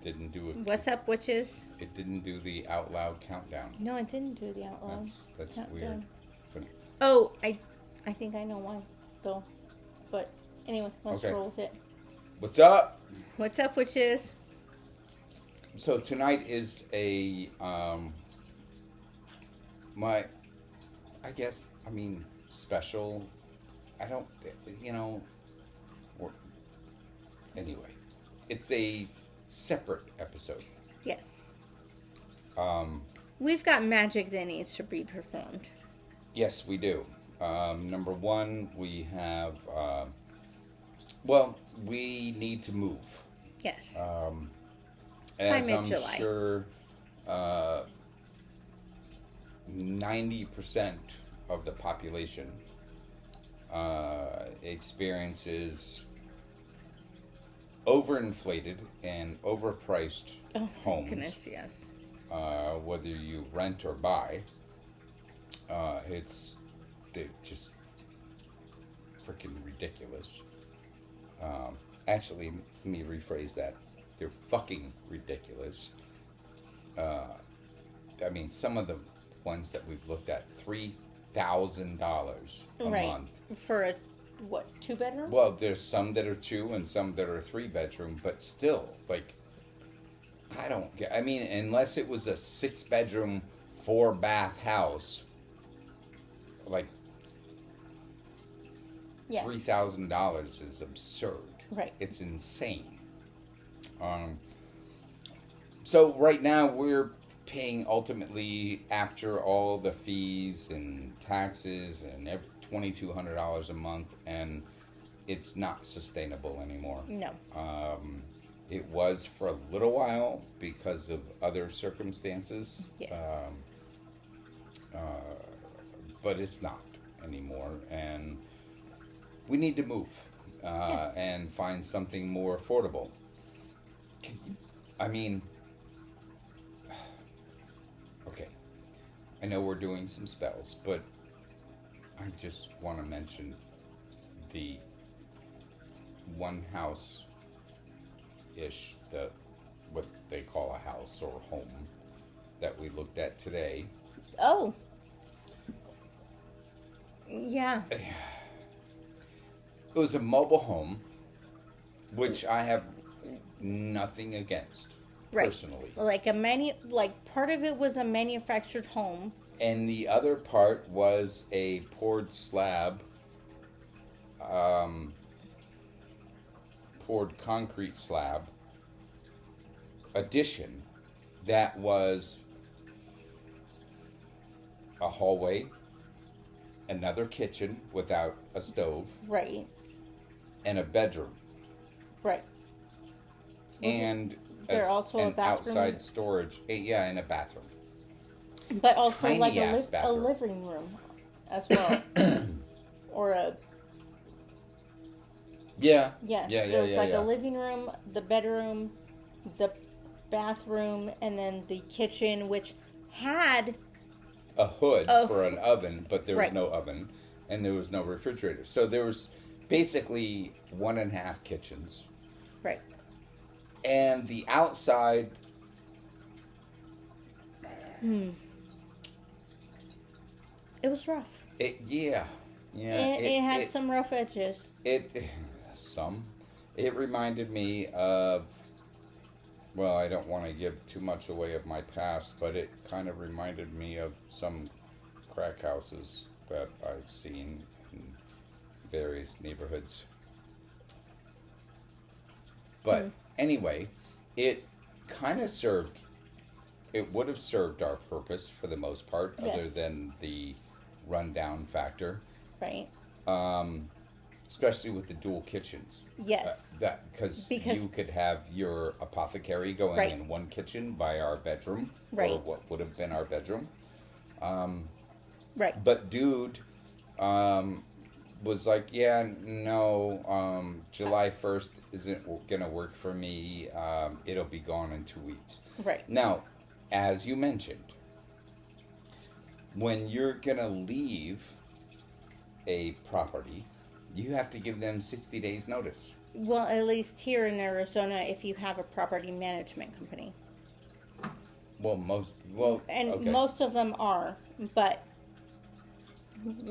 didn't do it. What's up, witches? It didn't do the out loud countdown. No, it didn't do the out loud. That's countdown. weird. But, oh, I think I know why, though. But anyway, let's roll with it. What's up? What's up, witches? So tonight is a special. I don't, anyway, it's a separate episode. Yes. We've got magic that needs to be performed. Yes, we do. Number one, we have, we need to move. Yes. As I'm sure 90% of the population experiences overinflated and overpriced homes. Goodness, yes. Whether you rent or buy, they're just freaking ridiculous. Actually, let me rephrase that. They're fucking ridiculous. Some of the ones that we've looked at, $3,000 a month. For a, 2-bedroom? Well, there's some that are 2 and some that are 3-bedroom, but still, I don't get, unless it was a 6-bedroom, 4-bath house, $3,000 is absurd. Right. It's insane. So right now we're paying ultimately, after all the fees and taxes and $2,200 a month, and it's not sustainable anymore. No. It was for a little while because of other circumstances. Yes. But it's not anymore, and we need to move and find something more affordable. Okay, I know we're doing some spells, but I just want to mention the one house-ish, what they call a house or home, that we looked at today. Oh. Yeah. It was a mobile home, which I have nothing against, personally. Part of it was a manufactured home. And the other part was a poured concrete slab addition that was a hallway, another kitchen without a stove. Right. And a bedroom. Right. And also a bathroom. Outside storage. And a bathroom. But also Tiny a living room as well. Or a... Yeah. Yeah. There was a living room, the bedroom, the bathroom, and then the kitchen, which had... a hood for an oven, but there was no oven, and there was no refrigerator. So there was basically 1.5 kitchens. Right. And the outside... It was rough. It had some rough edges. It reminded me of... Well, I don't want to give too much away of my past, but it kind of reminded me of some crack houses that I've seen in various neighborhoods. But anyway, it kind of would have served our purpose for the most part, other than the rundown factor. Right. Especially with the dual kitchens. Yes. Because you could have your apothecary going in one kitchen by our bedroom, or what would have been our bedroom. Right. But dude was like, July 1st isn't going to work for me. It'll be gone in 2 weeks. Right. Now, as you mentioned, when you're going to leave a property, you have to give them 60 days notice. Well, at least here in Arizona, if you have a property management company. And okay. most of them are, but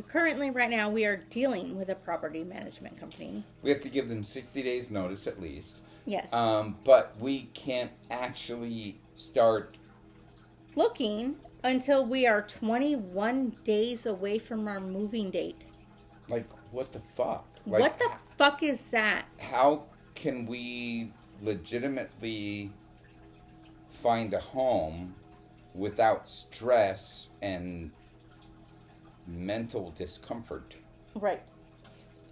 currently, right now, we are dealing with a property management company. We have to give them 60 days notice at least. Yes. But we can't actually start looking until we are 21 days away from our moving date. Like, what the fuck? Like, what the fuck is that? How can we legitimately find a home without stress and mental discomfort? Right.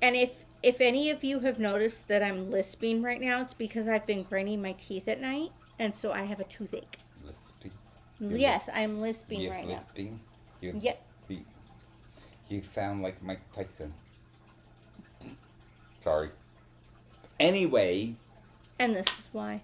And if any of you have noticed that I'm lisping right now, it's because I've been grinding my teeth at night, and so I have a toothache. Lisping? Yes, I'm lisping right lisping? now. Yep. You sound like Mike Tyson. Sorry. Anyway. And this is why.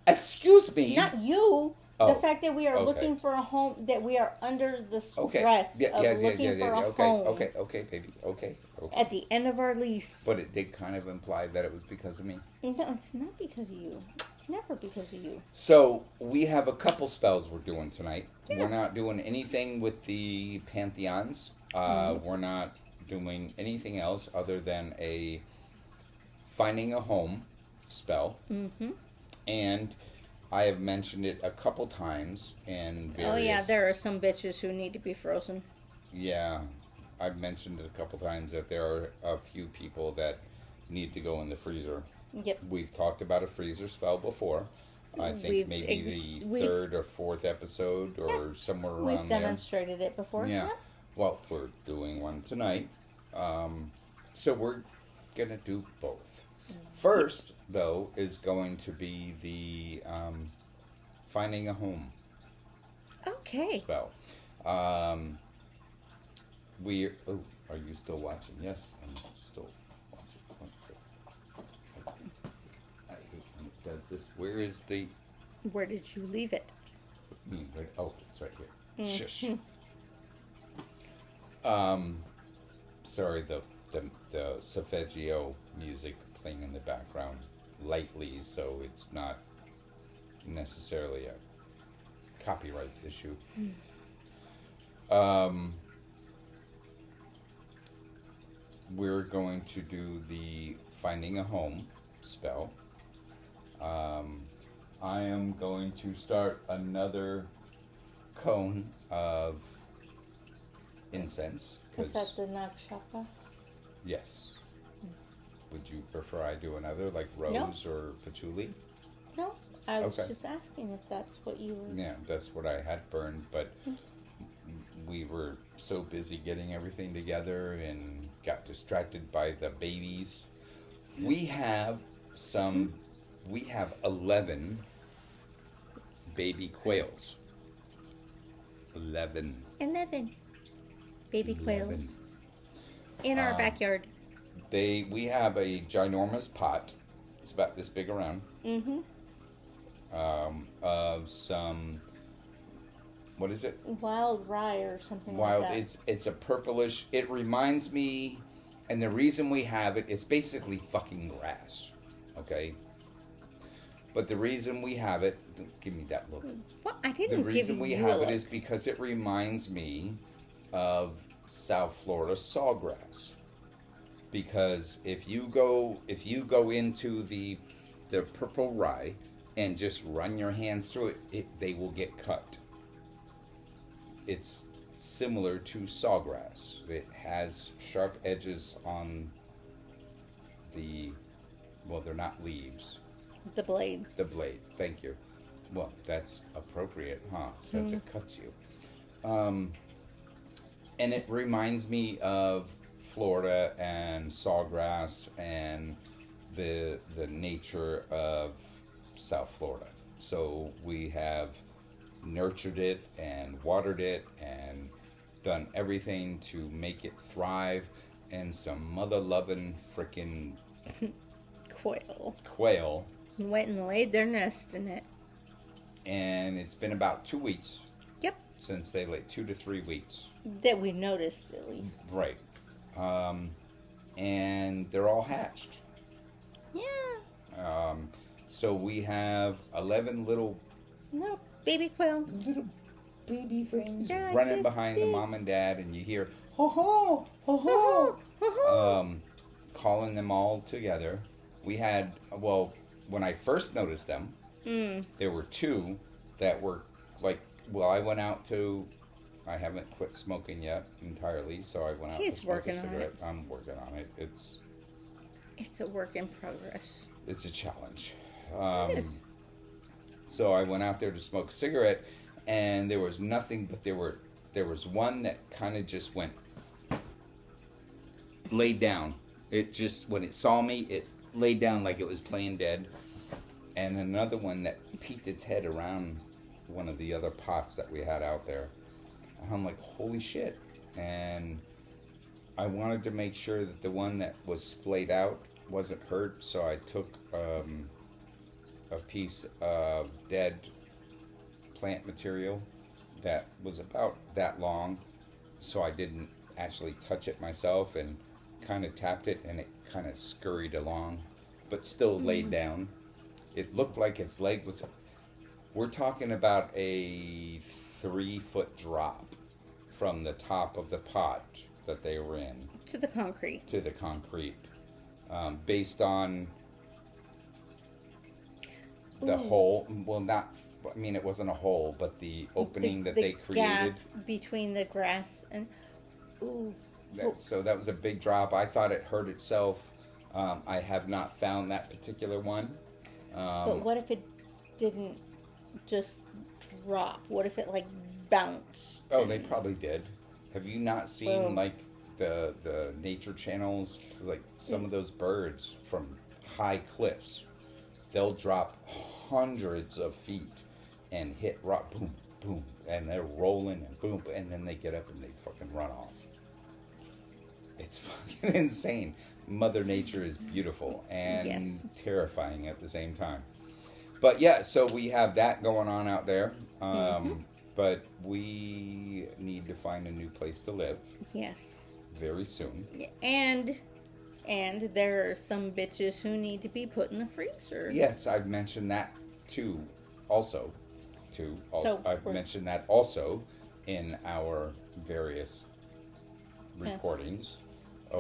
Excuse me. Not you. Oh, the fact that we are looking for a home, that we are under the stress of looking for a home. Okay, baby. Okay. At the end of our lease. But it did kind of imply that it was because of me. No, it's not because of you. It's never because of you. So, we have a couple spells we're doing tonight. Yes. We're not doing anything with the pantheons. We're not doing anything else other than a finding a home spell. Mm-hmm. And I have mentioned it a couple times in various... Oh yeah, there are some bitches who need to be frozen. Yeah, I've mentioned it a couple times that there are a few people that need to go in the freezer. Yep. We've talked about a freezer spell before. I think maybe the third or fourth episode or somewhere around there. We've demonstrated it before. Yeah. Well, we're doing one tonight. So we're going to do both. First, though, is going to be the finding a home spell. Are you still watching? Yes, I'm still watching. I hate when it does this. Where is the... Where did you leave it? Oh, it's right here. Shush. Sorry, the solfeggio music playing in the background lightly, so it's not necessarily a copyright issue. We're going to do the finding a home spell. I am going to start another cone of incense. Is that the nakshatra? Yes. Would you prefer I do another, like rose or patchouli? No, I was just asking if that's what you were... Yeah, that's what I had burned, but we were so busy getting everything together and got distracted by the babies. We have 11 baby quails. 11 baby quails in our backyard. We have a ginormous pot. It's about this big around. Mm-hmm. Of some, what is it? Wild rye or something like that. It's a purplish. It reminds me, and the reason we have it, it's basically fucking grass. Okay. But the reason we have it, give me that look. What? I didn't give you a look. The reason we have it is because it reminds me of South Florida sawgrass. Because if you go into the purple rye and just run your hands through it, they will get cut. It's similar to sawgrass. It has sharp edges on they're not leaves. The blades. The blades, thank you. Well, that's appropriate, huh? Since it cuts you. And it reminds me of Florida and sawgrass and the nature of South Florida. So we have nurtured it and watered it and done everything to make it thrive, and some mother-loving frickin' quail went and laid their nest in it. And it's been about 2 weeks. Yep. Since they laid 2 to 3 weeks. That we noticed, at least. Right. and they're all hatched. Yeah. So we have 11 little No, baby quail. baby things They're like running this behind the big. mom and dad, and you hear ho ho ho ho, calling them all together. We had, well, when I first noticed them, there were two that were like, well, I haven't quit smoking yet entirely, so I went out He's to smoke working a on cigarette. it. I'm working on it. It's a work in progress. It's a challenge. It is. So I went out there to smoke a cigarette, and there was nothing, but there was one that kind of just laid down. It just, when it saw me, it laid down like it was playing dead. And another one that peeked its head around one of the other pots that we had out there. And I'm like, holy shit. And I wanted to make sure that the one that was splayed out wasn't hurt, so I took a piece of dead plant material that was about that long, so I didn't actually touch it myself, and kind of tapped it, and it kind of scurried along, but still laid down. It looked like its leg was... We're talking about a 3-foot drop from the top of the pot that they were in To the concrete. to the concrete, based on the hole. Well, not, I mean, it wasn't a hole, but the opening that they created. Gap between the grass and... Ooh. So that was a big drop. I thought it hurt itself. I have not found that particular one. But what if it didn't just drop? What if it, like, bounced? Oh, they probably did. Have you not seen, Well, like, the nature channels? Like, some of those birds from high cliffs, they'll drop hundreds of feet and hit rock, boom, boom, and they're rolling and boom, and then they get up and they fucking run off. It's fucking insane. Mother Nature is beautiful and Yes. terrifying at the same time. But yeah, so we have that going on out there. But we need to find a new place to live Yes. very soon. And there are some bitches who need to be put in the freezer. Yes, I've mentioned that too. Also, I've we're- mentioned that also in our various recordings.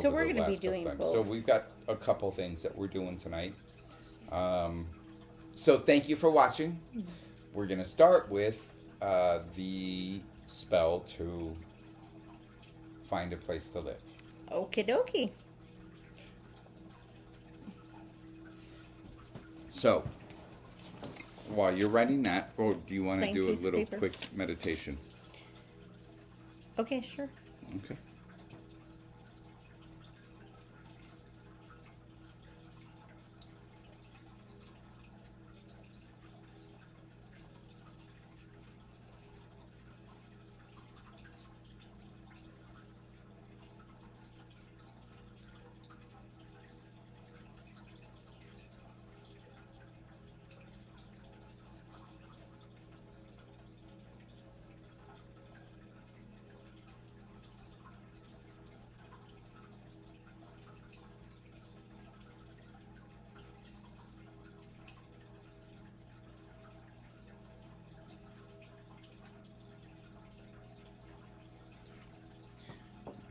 So over we're the gonna be last couple doing times. both. So we've got a couple things that we're doing tonight. So thank you for watching. We're gonna start with the spell to find a place to live. Okie dokie. So, while you're writing that, or do you want to Plain do a piece of little paper. quick meditation? Okay, sure. Okay.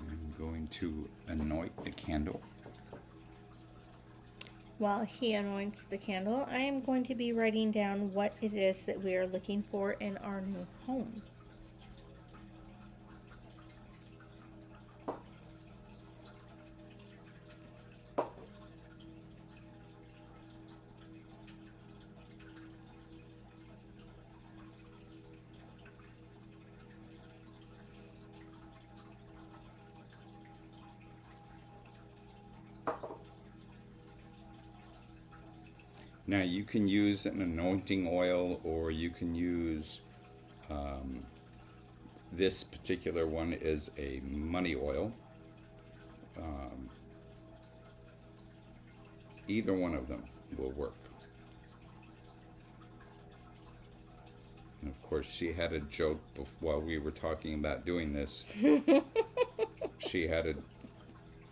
I'm going to anoint the candle. While he anoints the candle, I am going to be writing down what it is that we are looking for in our new home. Now you can use an anointing oil, or you can use this particular one is a money oil. Either one of them will work. And of course, she had a joke while we were talking about doing this. She had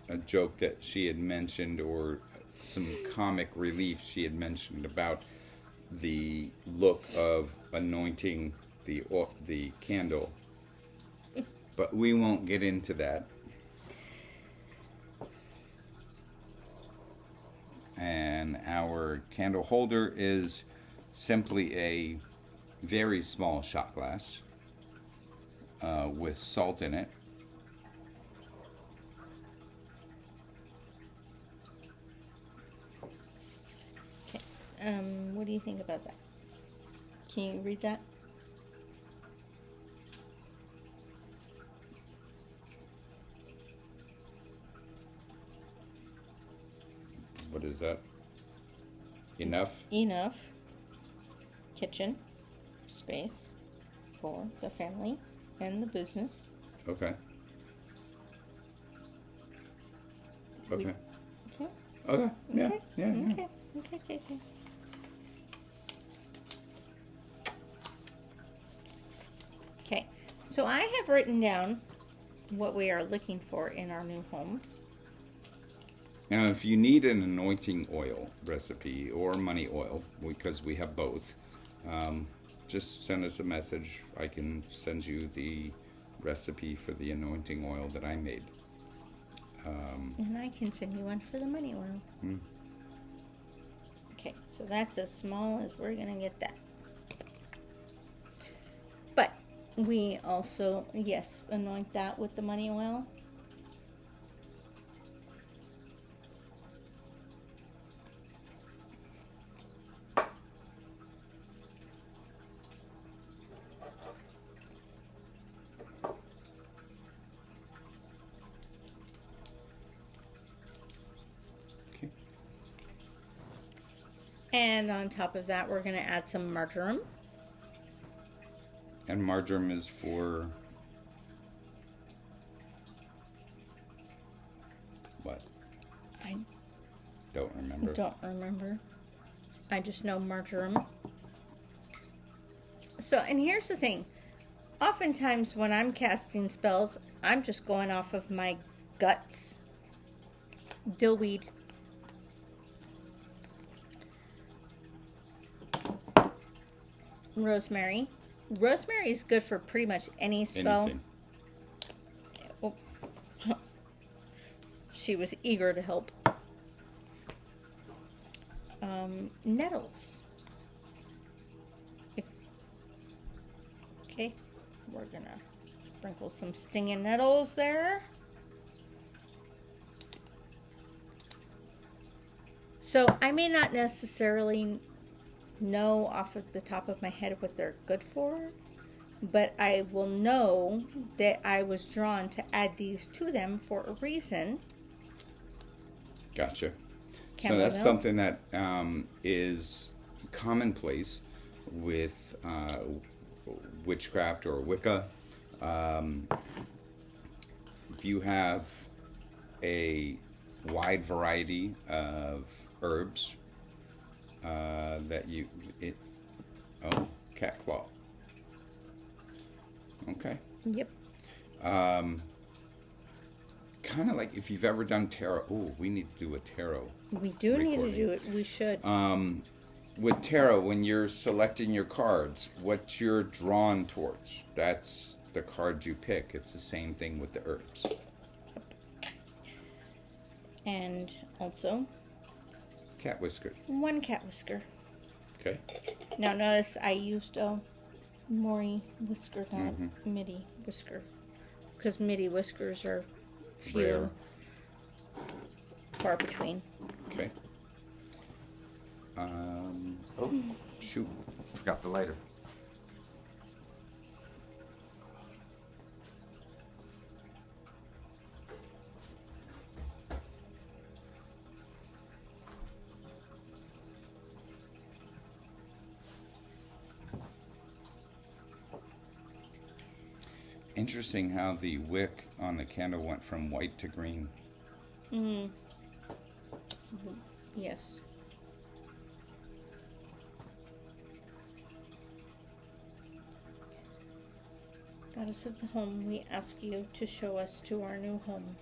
a joke that she had mentioned, or some comic relief she had mentioned about the look of anointing the candle. But we won't get into that. And our candle holder is simply a very small shot glass with salt in it. Okay. What do you think about that? Can you read that? What is that? Enough? Enough kitchen space for the family and the business. Okay. Okay. Okay. Okay. Yeah. Okay. Yeah. Yeah. Okay. Okay. Okay. So I have written down what we are looking for in our new home. Now, if you need an anointing oil recipe or money oil, because we have both, just send us a message. I can send you the recipe for the anointing oil that I made. And I can send you one for the money oil. Okay, so that's as small as we're going to get that. But we also, yes, anoint that with the money oil. Okay. And on top of that, we're going to add some marjoram. And marjoram is for what? I Don't remember. don't remember. I just know marjoram. So, and here's the thing. Oftentimes when I'm casting spells, I'm just going off of my guts. Dillweed. Rosemary. Rosemary is good for pretty much any spell. Anything. Oh. She was eager to help. Nettles. Okay, we're gonna sprinkle some stinging nettles there. So I may not necessarily know off of the top of my head what they're good for, but I will know that I was drawn to add these to them for a reason. Gotcha. So Chamomile. that's something that is commonplace with witchcraft or Wicca. If you have a wide variety of herbs that cat claw. Okay. Yep. Kind of like if you've ever done tarot. Oh, we need to do a tarot. We do need to recording. do it. We should. With tarot, when you're selecting your cards, what you're drawn towards, that's the card you pick. It's the same thing with the herbs. And also, Cat whiskers. one cat whisker. Okay. Now notice I used a Mori whisker, not midi whisker. Because midi whiskers are few, Rare. far between. Okay. Oh, shoot. Forgot the lighter. Interesting how the wick on the candle went from white to green. Yes. Goddess of the home, we ask you to show us to our new home.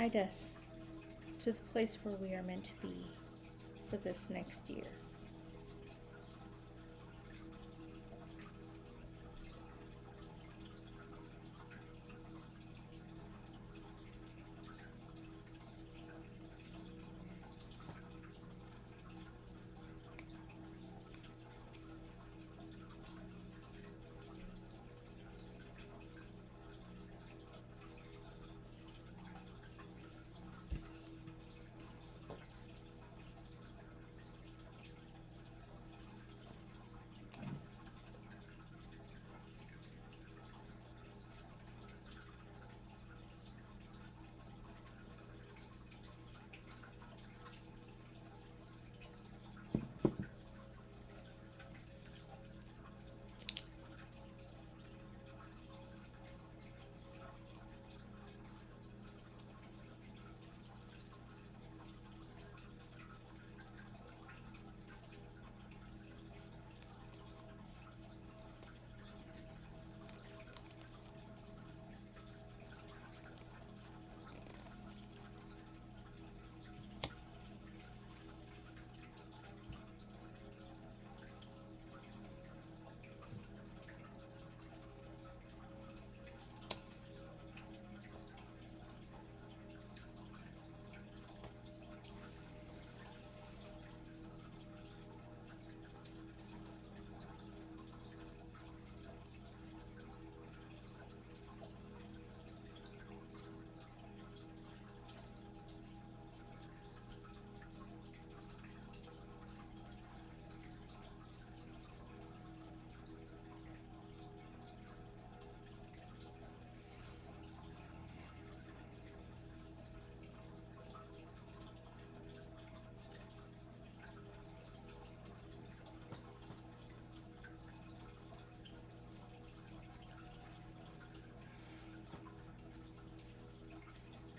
guide us to the place where we are meant to be for this next year.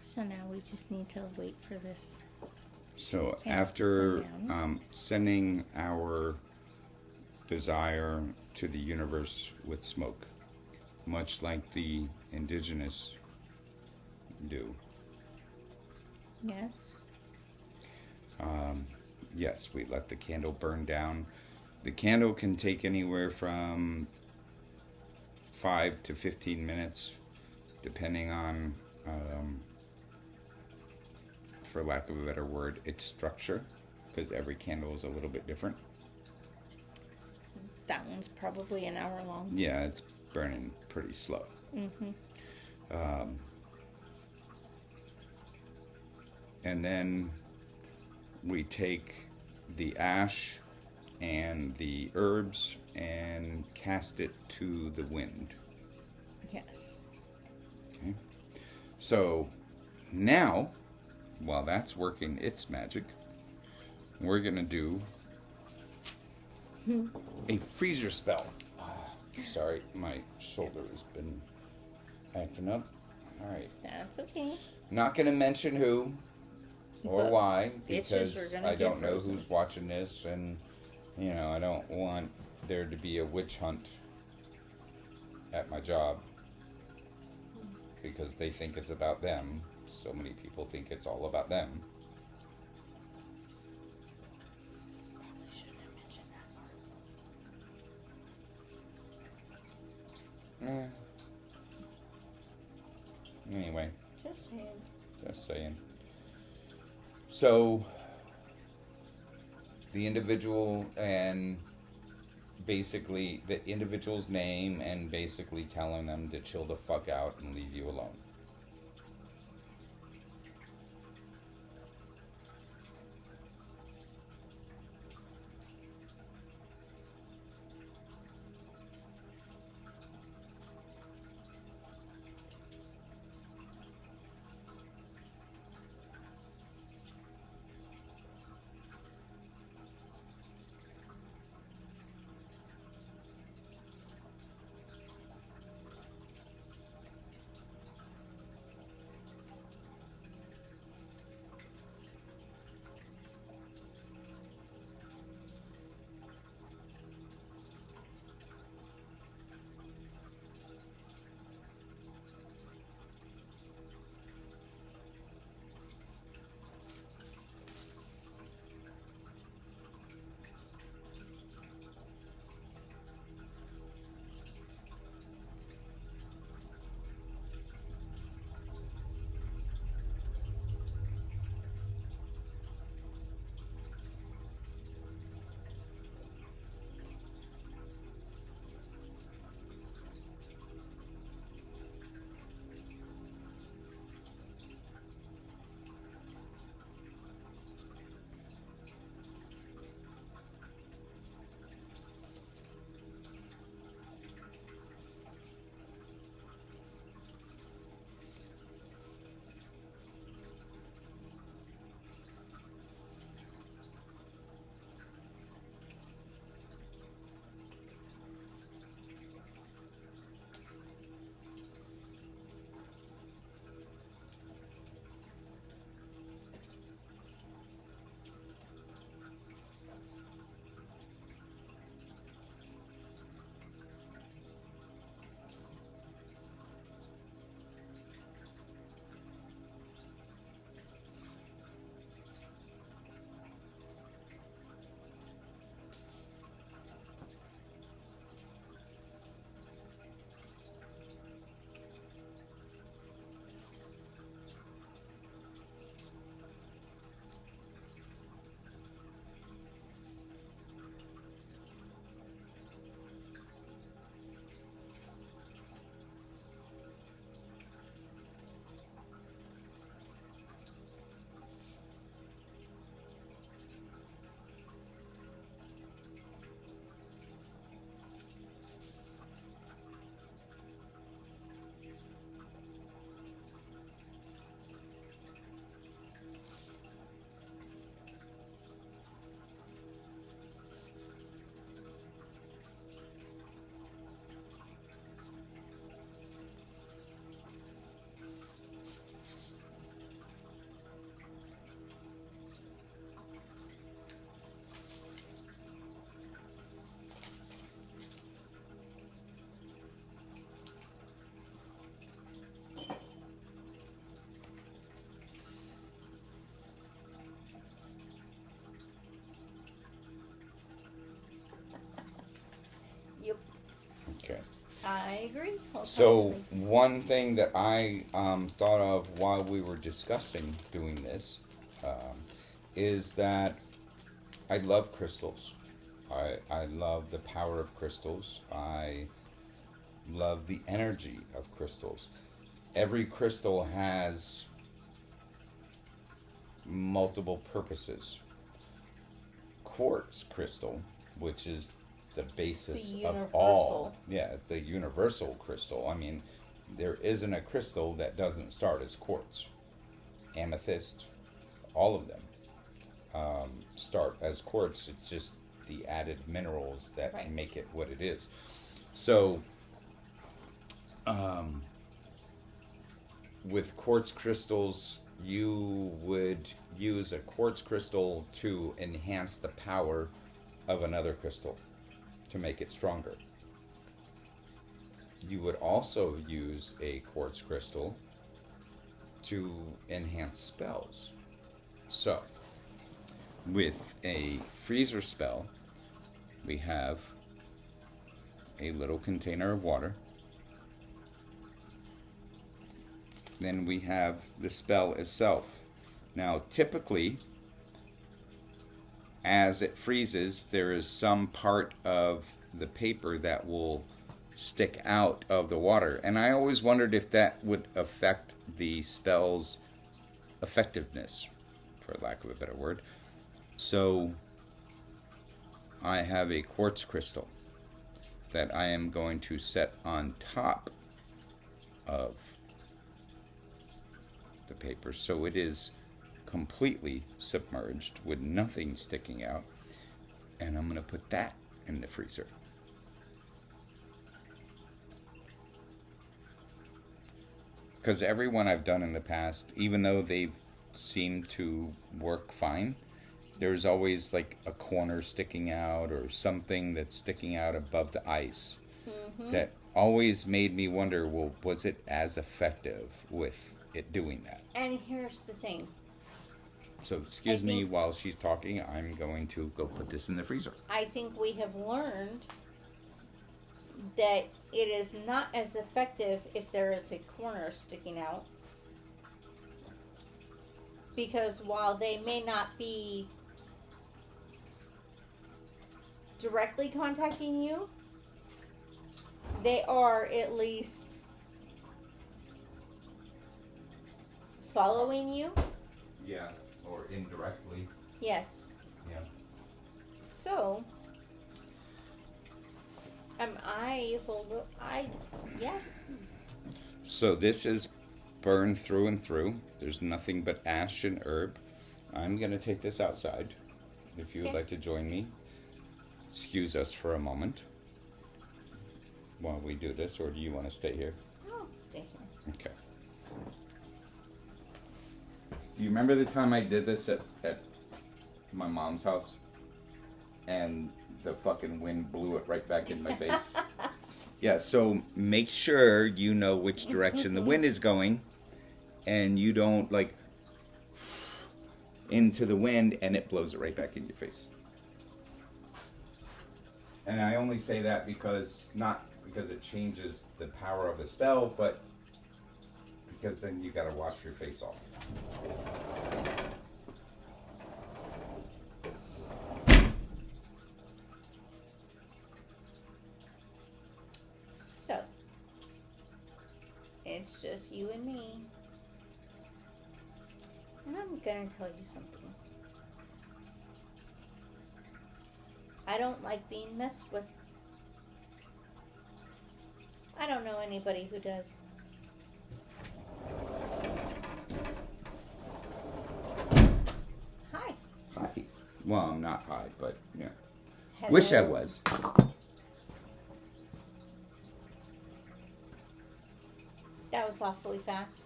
So now we just need to wait for this. So Okay, after down. sending our desire to the universe with smoke, much like the indigenous do, Yes. yes, we let the candle burn down. The candle can take anywhere from 5 to 15 minutes, depending on, for lack of a better word, its structure, because every candle is a little bit different. That one's probably an hour long. Yeah, it's burning pretty slow. And then we take the ash and the herbs and cast it to the wind. Yes. Okay. So now, while that's working its magic, we're going to do a freezer spell. Sorry, my shoulder has been acting up. All right. That's okay. Not going to mention who or But why, bitches are because gonna I don't get know frozen. who's watching this, and I don't want there to be a witch hunt at my job because they think it's about them. So many people think it's all about them. Probably shouldn't have mentioned that part. Anyway, Just saying. just saying. So, the individual and basically the individual's name and basically telling them to chill the fuck out and leave you alone. I agree. So wholeheartedly. one thing that I thought of while we were discussing doing this is that I love crystals. I love the power of crystals. I love the energy of crystals. Every crystal has multiple purposes. Quartz crystal, which is the basis The of universal. all. Yeah, the universal crystal. I mean, there isn't a crystal that doesn't start as quartz. Amethyst, all of them start as quartz. It's just the added minerals that Right. make it what it is. So, with quartz crystals, you would use a quartz crystal to enhance the power of another crystal to make it stronger. You would also use a quartz crystal to enhance spells. So, with a freezer spell, we have a little container of water. Then we have the spell itself. Now, typically, as it freezes, there is some part of the paper that will stick out of the water. And I always wondered if that would affect the spell's effectiveness, for lack of a better word. So, I have a quartz crystal that I am going to set on top of the paper, so it is completely submerged with nothing sticking out, and I'm going to put that in the freezer. Because every one I've done in the past, even though they've seemed to work fine, there's always like a corner sticking out or something that's sticking out above the ice. That always made me wonder, well, was it as effective with it doing that? And here's the thing. So excuse me while she's talking, I'm going to go put this in the freezer. I think we have learned that it is not as effective if there is a corner sticking out. Because while they may not be directly contacting you, they are at least following you. Yeah, or indirectly. Yes. Yeah. So, yeah. So this is burned through and through. There's nothing but ash and herb. I'm going to take this outside. If you would Okay. like to join me, excuse us for a moment while we do this, or do you want to stay here? I'll stay here. Okay. Do you remember the time I did this at my mom's house? And the fucking wind blew it right back in my face? Yeah, so make sure you know which direction the wind is going, and you don't, like, into the wind and it blows it right back in your face. And I only say that because, not because it changes the power of the spell, but because then you gotta wash your face off. So, it's just you and me. And I'm gonna tell you something. I don't like being messed with. I don't know anybody who does. Hi. High. Well, I'm not high, but yeah. Hello. Wish I was. That was awfully fast.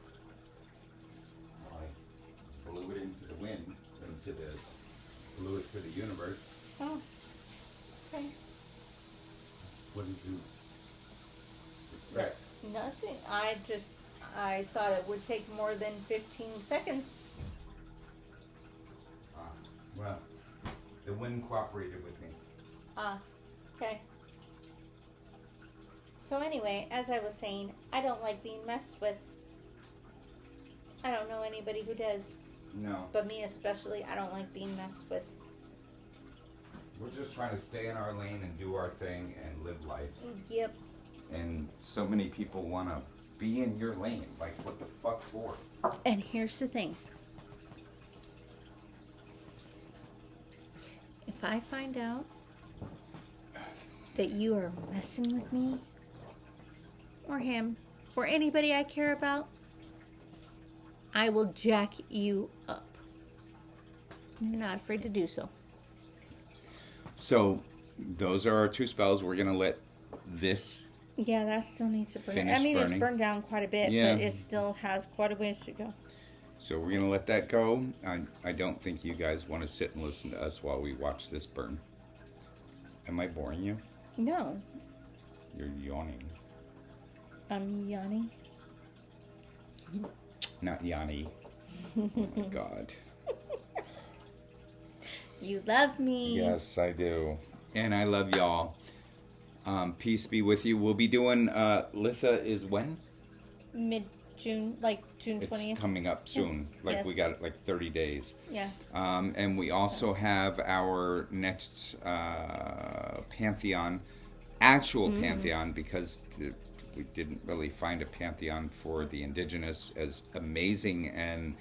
I blew it into the wind, blew it to the universe. Oh. Okay. What did you expect? Nothing. I thought it would take more than 15 seconds. Well, the wind cooperated with me. Okay. So anyway, as I was saying, I don't like being messed with. I don't know anybody who does. No. But me especially, I don't like being messed with. We're just trying to stay in our lane and do our thing and live life. Yep. And so many people want to be in your lane. Like, what the fuck for? And here's the thing. If I find out that you are messing with me, or him, or anybody I care about, I will jack you up. You're not afraid to do so. So, those are our 2 spells. We're going to let this... Yeah, that still needs to burn. Finish I mean, burning. it's burned down quite a bit, Yeah. but it still has quite a ways to go. So we're going to let that go. I don't think you guys want to sit and listen to us while we watch this burn. Am I boring you? No, You're yawning. I'm yawning. Not Yanni. Oh my God. You love me. Yes, I do. And I love y'all. Peace be with you. We'll be doing, Litha is when? Mid-June, like June 20th. It's coming up soon. Like, Yes. we got like 30 days. Yeah. And we also have our next Pantheon, actual Pantheon, because we didn't really find a Pantheon for the indigenous as amazing and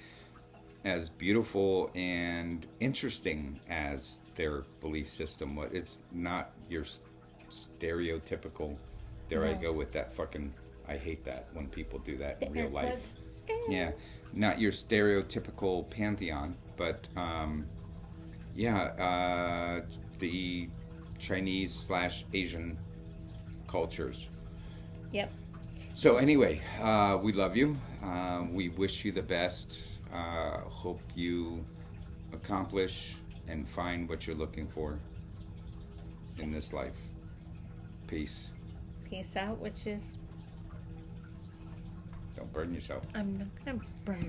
as beautiful and interesting as their belief system. It's not your stereotypical, dare I No. go with that fucking, I hate that when people do that in The real air life. quotes. Yeah, not your stereotypical pantheon, but the Chinese/Asian cultures. Yep. So anyway, we love you. We wish you the best. Hope you accomplish and find what you're looking for in this life. Peace. Peace out, witches. Don't burn yourself. I'm not gonna burn